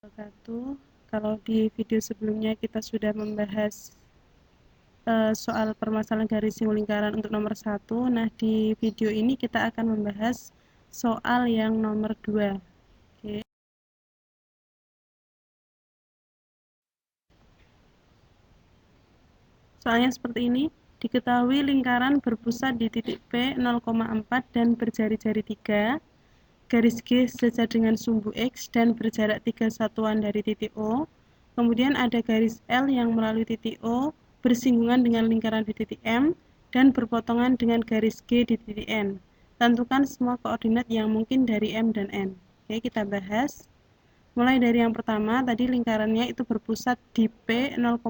Wabarakatuh. Kalau di video sebelumnya kita sudah membahas soal permasalahan garis simbol lingkaran untuk nomor 1. Nah, di video ini kita akan membahas soal yang nomor 2. Oke. Soalnya seperti ini. Diketahui lingkaran berpusat di titik P 0,4 dan berjari-jari 3. Garis G sejajar dengan sumbu X dan berjarak 3 satuan dari titik O. Kemudian ada garis L yang melalui titik O bersinggungan dengan lingkaran di titik M dan berpotongan dengan garis G di titik N. Tentukan semua koordinat yang mungkin dari M dan N. Oke, kita bahas. Mulai dari yang pertama, tadi lingkarannya itu berpusat di P 0,4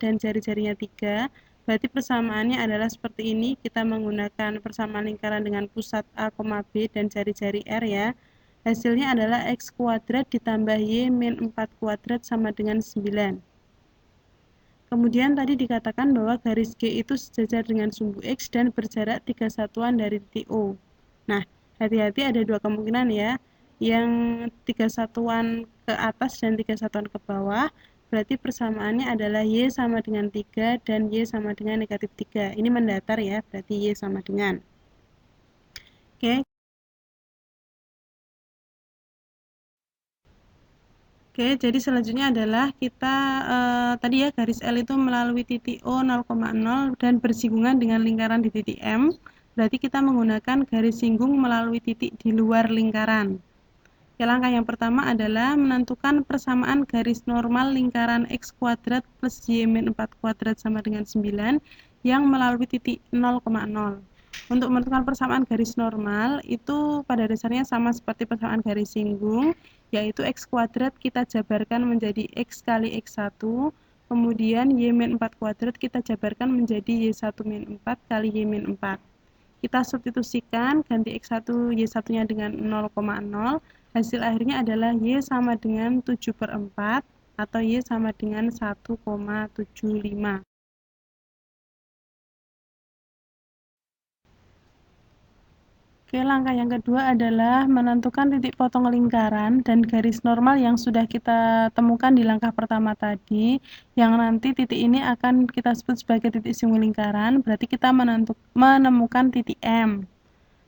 dan jari-jarinya 3. Berarti persamaannya adalah seperti ini. Kita menggunakan persamaan lingkaran dengan pusat A, B dan jari-jari R ya. Hasilnya adalah X kuadrat ditambah Y min 4 kuadrat sama dengan 9. Kemudian tadi dikatakan bahwa garis G itu sejajar dengan sumbu X dan berjarak 3 satuan dari titik O. Nah, hati-hati ada dua kemungkinan ya. Yang 3 satuan ke atas dan 3 satuan ke bawah, berarti persamaannya adalah Y sama dengan 3 dan Y sama dengan negatif 3. Ini mendatar ya, berarti Y sama dengan. Oke. Oke, jadi selanjutnya adalah kita tadi ya garis L itu melalui titik O 0,0 dan bersinggungan dengan lingkaran di titik M. Berarti kita menggunakan garis singgung melalui titik di luar lingkaran. Oke, langkah yang pertama adalah menentukan persamaan garis normal lingkaran X kuadrat plus Y min 4 kuadrat sama dengan 9 yang melalui titik 0,0. Untuk menentukan persamaan garis normal itu pada dasarnya sama seperti persamaan garis singgung, yaitu X kuadrat kita jabarkan menjadi X kali X1, kemudian Y min 4 kuadrat kita jabarkan menjadi Y1 min 4 kali Y min 4. Kita substitusikan, ganti X1 Y1-nya dengan 0,0, hasil akhirnya adalah Y sama dengan 7/4 atau Y sama dengan 1,75. Oke, langkah yang kedua adalah menentukan titik potong lingkaran dan garis normal yang sudah kita temukan di langkah pertama tadi, yang nanti titik ini akan kita sebut sebagai titik singgung lingkaran, berarti kita menemukan titik M.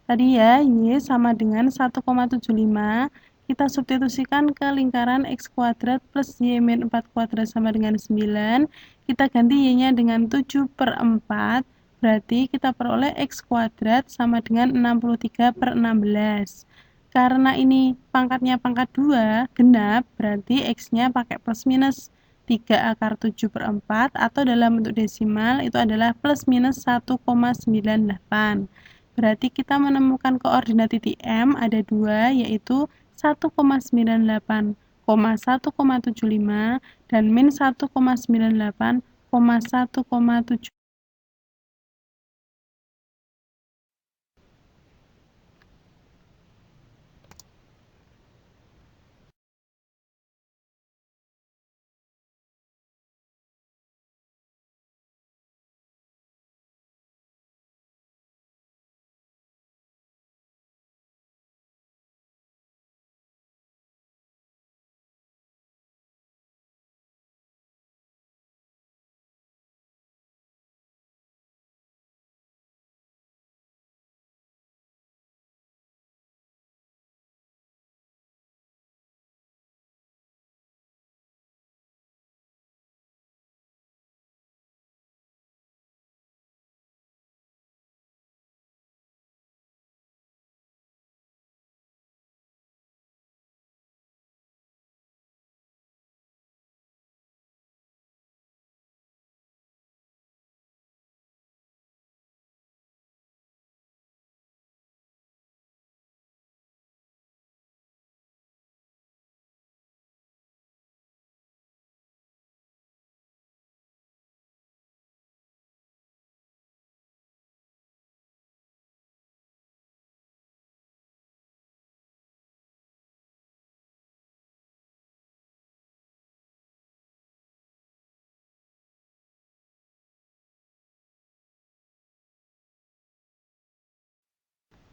Tadi ya, Y sama dengan 1,75, kita substitusikan ke lingkaran X kuadrat plus Y min 4 kuadrat sama dengan 9, kita ganti Y-nya dengan 7/4, berarti kita peroleh X kuadrat sama dengan 63/16. Karena ini pangkatnya pangkat 2, genap, berarti X-nya pakai plus minus 3 akar 7/4 atau dalam bentuk desimal itu adalah plus minus 1,98. Berarti kita menemukan koordinat titik M ada 2, yaitu 1,98, 1,75 dan min 1,98, 1,7.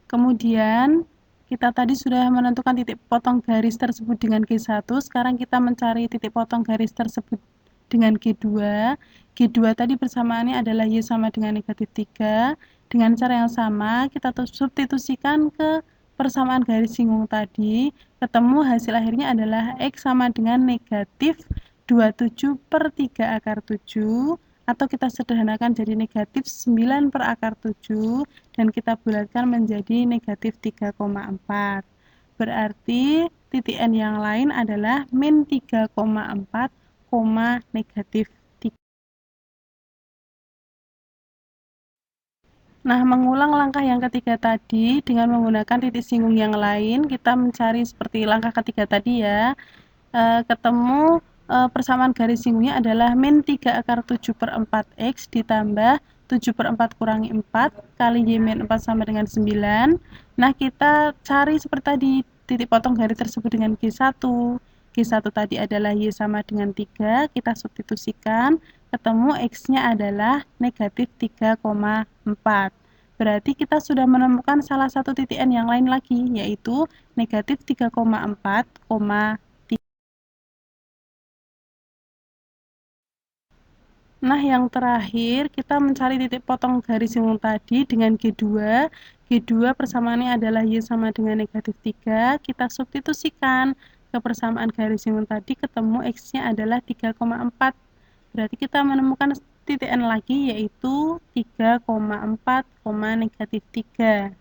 Kemudian Kita tadi sudah menentukan titik potong garis tersebut dengan G1, sekarang kita mencari titik potong garis tersebut dengan G2. G2 tadi persamaannya adalah Y sama dengan negatif 3. Dengan cara yang sama, kita substitusikan ke persamaan garis singgung tadi, ketemu hasil akhirnya adalah X sama dengan negatif 27 per 3 akar 7, atau kita sederhanakan jadi negatif 9 per akar 7, dan kita bulatkan menjadi negatif 3,4. Berarti titik N yang lain adalah min 3,4, negatif 3. Nah, mengulang langkah yang ketiga tadi dengan menggunakan titik singgung yang lain, kita mencari seperti langkah ketiga tadi ya. Ketemu persamaan garis singgungnya adalah min 3 akar 7 per 4x ditambah 7 per 4 kurangi 4 kali Y min 4 sama dengan 9. Nah, kita cari seperti tadi, titik potong garis tersebut dengan G1. G1 tadi adalah Y sama dengan 3, kita substitusikan, ketemu X-nya adalah negatif 3,4. Berarti kita sudah menemukan salah satu titik N yang lain lagi, yaitu negatif 3,4, Nah, yang terakhir kita mencari titik potong garis singgung tadi dengan G2. G2 persamaannya adalah Y sama dengan negatif 3. Kita substitusikan ke persamaan garis singgung tadi, ketemu X-nya adalah 3,4. Berarti kita menemukan titik N lagi, yaitu 3,4, negatif 3.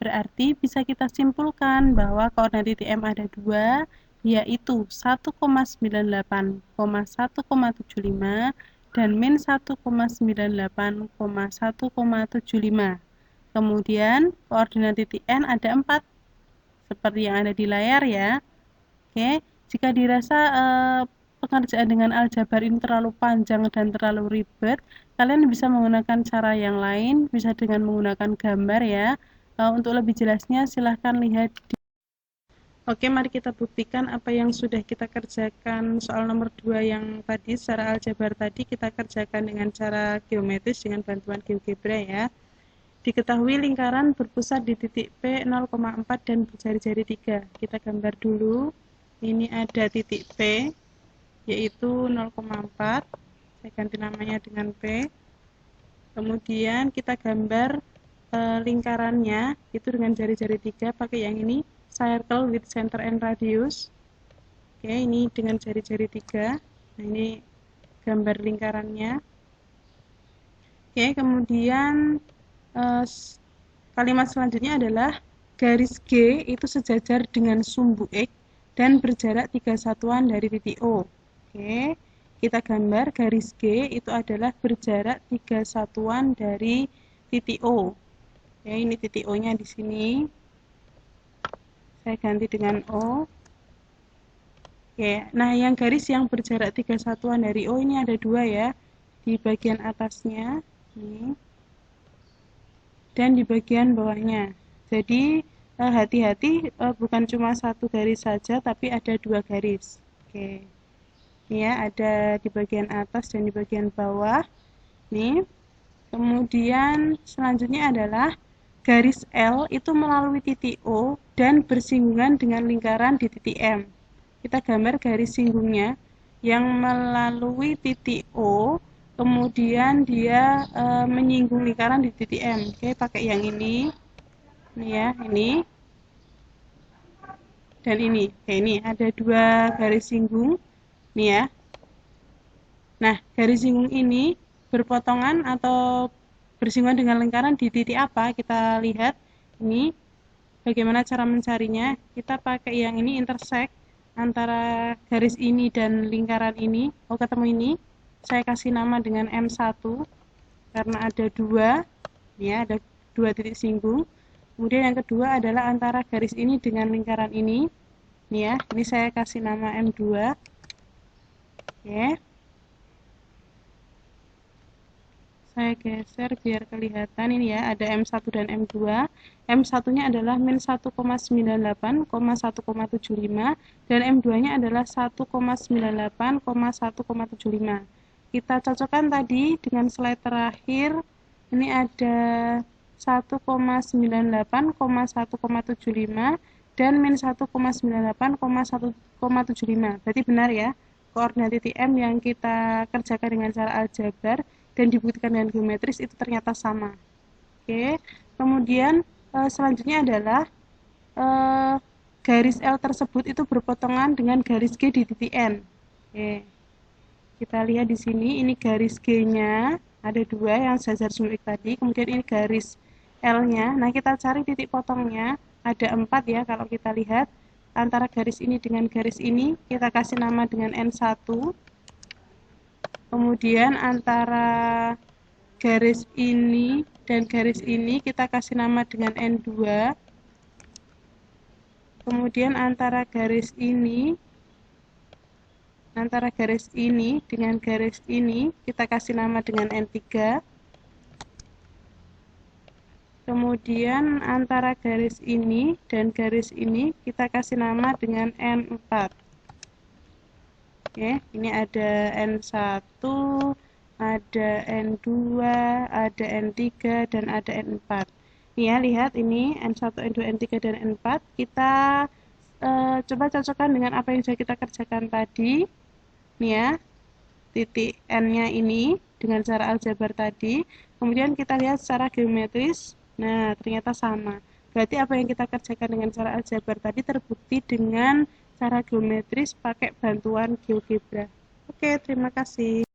Berarti bisa kita simpulkan bahwa koordinat titik M ada 2, yaitu 1,98, 1,75, dan min 1,98, 1,75. Kemudian koordinat titik N ada 4, seperti yang ada di layar ya. Oke, jika dirasa pengerjaan dengan aljabar ini terlalu panjang dan terlalu ribet, kalian bisa menggunakan cara yang lain, bisa dengan menggunakan gambar ya. Untuk lebih jelasnya silahkan lihat di... Oke, mari kita buktikan apa yang sudah kita kerjakan. Soal nomor 2 yang tadi secara aljabar tadi kita kerjakan dengan cara geometris dengan bantuan GeoGebra ya. Diketahui lingkaran berpusat di titik P 0,4 dan berjari-jari 3. Kita gambar dulu. Ini ada titik P yaitu 0,4. Saya ganti namanya dengan P. Kemudian kita gambar lingkarannya itu dengan jari-jari 3 pakai yang ini, circle with center and radius. Oke, ini dengan jari-jari 3. Nah, ini gambar lingkarannya. Oke, kemudian kalimat selanjutnya adalah garis G itu sejajar dengan sumbu X dan berjarak 3 satuan dari titik O. Oke, kita gambar garis G itu adalah berjarak 3 satuan dari titik O. Ya, ini titik O-nya di sini. Saya ganti dengan O. Oke, nah yang garis yang berjarak 3 satuan dari O ini ada 2 ya. Di bagian atasnya, ini, dan di bagian bawahnya. Jadi hati-hati, bukan cuma satu garis saja, tapi ada 2 garis. Oke, ini ya, ada di bagian atas dan di bagian bawah. Nih. Kemudian selanjutnya adalah garis L itu melalui titik O dan bersinggungan dengan lingkaran di titik M. Kita gambar garis singgungnya yang melalui titik O, kemudian dia menyinggung lingkaran di titik M. Oke, pakai yang ini. Ini ya, ini. Dan ini. Oke, ini ada 2 garis singgung. Nih ya. Nah, garis singgung ini berpotongan atau bersinggungan dengan lingkaran di titik apa? Kita lihat ini bagaimana cara mencarinya. Kita pakai yang ini, intersect antara garis ini dan lingkaran ini. Oh, ketemu ini. Saya kasih nama dengan M1 karena ada 2 ya, ada 2 titik singgung. Kemudian yang kedua adalah antara garis ini dengan lingkaran ini. Nih ya, ini saya kasih nama M2. Oke. Saya geser biar kelihatan, ini ya, ada M1 dan M2. M1-nya adalah min 1,98, 1,75, dan M2-nya adalah 1,98, 1,75. Kita cocokkan tadi dengan slide terakhir. Ini ada 1,98,1,75 dan min 1,98,1,75. Berarti benar ya, koordinat titik M yang kita kerjakan dengan cara aljabar dan dibuktikan dengan geometris itu ternyata sama. Oke, kemudian selanjutnya adalah garis L tersebut itu berpotongan dengan garis G di titik N. Oke, kita lihat di sini, ini garis G-nya ada dua yang sejajar sumbu X tadi, kemudian ini garis L-nya. Nah, kita cari titik potongnya, ada 4 ya kalau kita lihat. Antara garis ini dengan garis ini, kita kasih nama dengan N1. Kemudian antara garis ini dan garis ini, kita kasih nama dengan N2. Kemudian antara garis ini dengan garis ini, kita kasih nama dengan N3. Kemudian antara garis ini dan garis ini kita kasih nama dengan N4. Oke, ini ada N1, ada N2, ada N3, dan ada N4. Nih ya, lihat ini N1, N2, N3, dan N4. Kita coba cocokkan dengan apa yang sudah kita kerjakan tadi. Nih ya, titik N-nya ini dengan cara aljabar tadi. Kemudian kita lihat secara geometris. Nah, ternyata sama. Berarti apa yang kita kerjakan dengan cara aljabar tadi terbukti dengan cara geometris pakai bantuan GeoGebra. Oke, terima kasih.